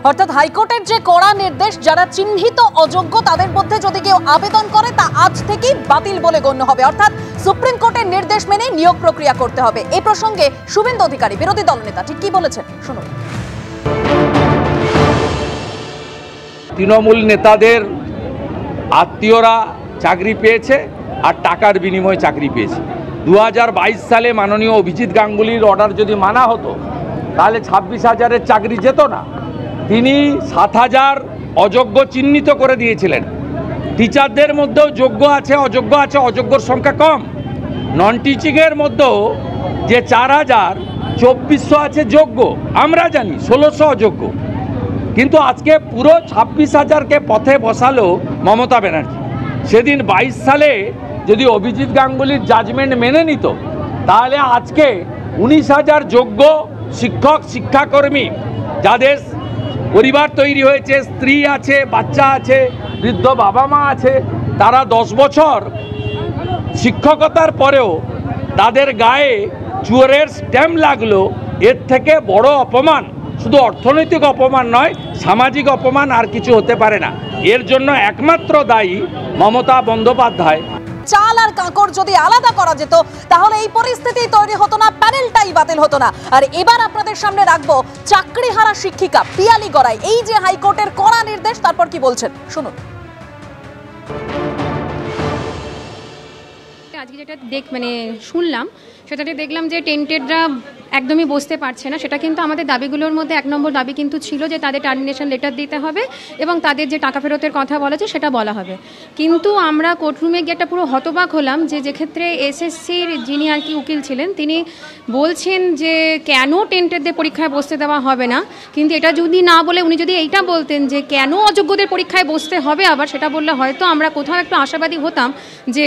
অর্থাৎ হাইকোর্টের যে কড়া নির্দেশ, যারা চিহ্নিত অযোগ্য তাদের মধ্যে যদি কেউ আবেদন করে তা আজ থেকেই বাতিল বলে গণ্য হবে, অর্থাৎ সুপ্রিম কোর্টের নির্দেশ মেনে নিয়োগ প্রক্রিয়া করতে হবে। এই প্রসঙ্গে শুভেন্দু অধিকারী বিরোধী দলনেতা ঠিক কি বলেছেন শুনুন। তৃণমূল নেতাদের আত্মীয়রা চাকরি পেয়েছে আর টাকার বিনিময়ে চাকরি পেয়েছে। 2022 সালে মাননীয় অভিজিৎ গাঙ্গুলির অর্ডার যদি মানা হতো তাহলে 26,000-এর চাকরি যেত না। তিনি 7,000 অযোগ্য চিহ্নিত করে দিয়েছিলেন। টিচারদের মধ্যেও যোগ্য আছে, অযোগ্য আছে, অযোগ্যর সংখ্যা কম। নন টিচিংয়ের মধ্যেও যে 4,000, 2,400 আছে যোগ্য, আমরা জানি 1,600 অযোগ্য। কিন্তু আজকে পুরো 26,000কে পথে বসালো মমতা ব্যানার্জি। সেদিন 22 সালে যদি অভিজিৎ গাঙ্গুলির জাজমেন্ট মেনে নিত তাহলে আজকে 19,000 যোগ্য শিক্ষক শিক্ষাকর্মী, যাদের পরিবার তৈরি হয়েছে, স্ত্রী আছে, বাচ্চা আছে, বৃদ্ধ বাবা মা আছে, তারা 10 বছর শিক্ষকতার পরেও তাদের গায়ে চুয়ারের স্ট্যাম্প লাগলো। এর থেকে বড় অপমান, শুধু অর্থনৈতিক অপমান নয়, সামাজিক অপমান আর কিছু হতে পারে না। এর জন্য একমাত্র দায়ী মমতা বন্দ্যোপাধ্যায়। চাল আর কাঁকড় যদি আলাদা করা যেত তাহলে এই পরিস্থিতি তৈরি হতো না, প্যানেলটাই বাতিল হতো না। আর এবার আপনাদের সামনে রাখবো চাকরিহারা শিক্ষিকা পিয়ালি গড়াই। এই যে হাইকোর্টের কড়া নির্দেশ, তারপর কি বলছেন শুনুন। আজকে যেটা শুনলাম সেটাতে দেখলাম যে টেন্টেডরা একদমই বসতে পারছে না। সেটা কিন্তু আমাদের দাবিগুলোর মধ্যে 1 নম্বর দাবি কিন্তু ছিল যে তাদের টার্মিনেশন লেটার দিতে হবে এবং তাদের যে টাকা ফেরতের কথা বলা আছে সেটা বলা হবে। কিন্তু আমরা কোর্টরুমে গিয়ে একটা পুরো হতবাক হলাম যে ক্ষেত্রে এসএসসির যিনি আর কি উকিল ছিলেন তিনি বলছেন যে কেন টেন্টেডদের পরীক্ষায় বসতে দেওয়া হবে না। কিন্তু এটা যদি না বলে উনি যদি এইটা বলতেন যে কেন অযোগ্যদের পরীক্ষায় বসতে হবে আবার, সেটা বললে হয়তো আমরা কোথাও একটু আশাবাদী হতাম যে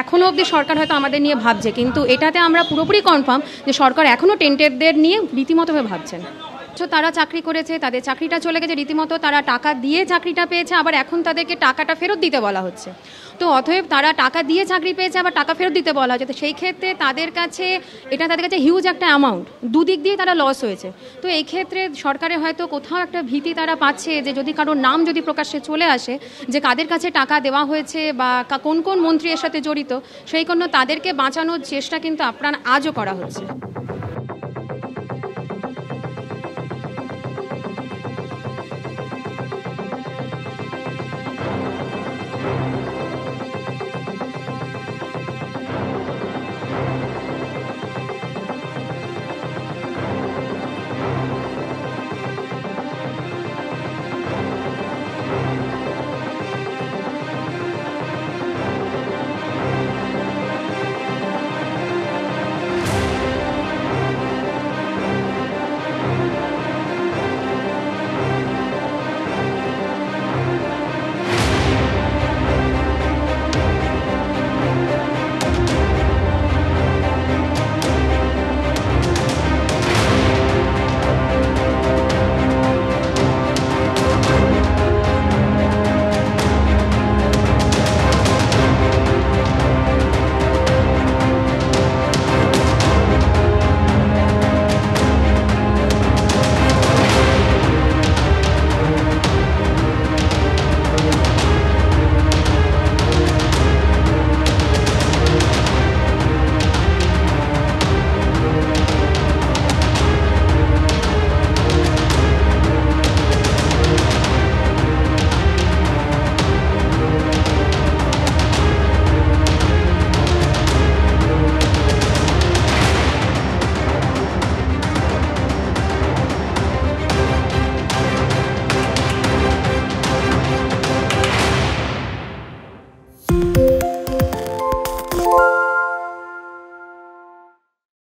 এখনও অবধি সরকার হয়তো আমাদের নিয়ে ভাবছে। কিন্তু এটাতে আমরা পুরোপুরি কনফার্ম যে সরকার এখনও টেন্টেডদের নিয়ে রীতিমতোভাবে ভাবছেন। তারা চাকরি করেছে, তাদের চাকরিটা চলে গেছে, রীতিমতো তারা টাকা দিয়ে চাকরিটা পেয়েছে, আবার এখন তাদেরকে টাকাটা ফেরত দিতে বলা হচ্ছে। তো অতএব তারা টাকা দিয়ে চাকরি পেয়েছে, আবার টাকা ফেরত দিতে বলা হচ্ছে। তো সেই ক্ষেত্রে তাদের কাছে হিউজ একটা অ্যামাউন্ট, দুদিক দিয়ে তারা লস হয়েছে। তো এই ক্ষেত্রে সরকারের হয়তো কোথাও একটা ভীতি তারা পাচ্ছে যে যদি কারোর নাম যদি প্রকাশ্যে চলে আসে যে কাদের কাছে টাকা দেওয়া হয়েছে বা কোন কোন মন্ত্রী এর সাথে জড়িত, সেই জন্য তাদেরকে বাঁচানোর চেষ্টা কিন্তু আপ্রাণ আজও করা হচ্ছে।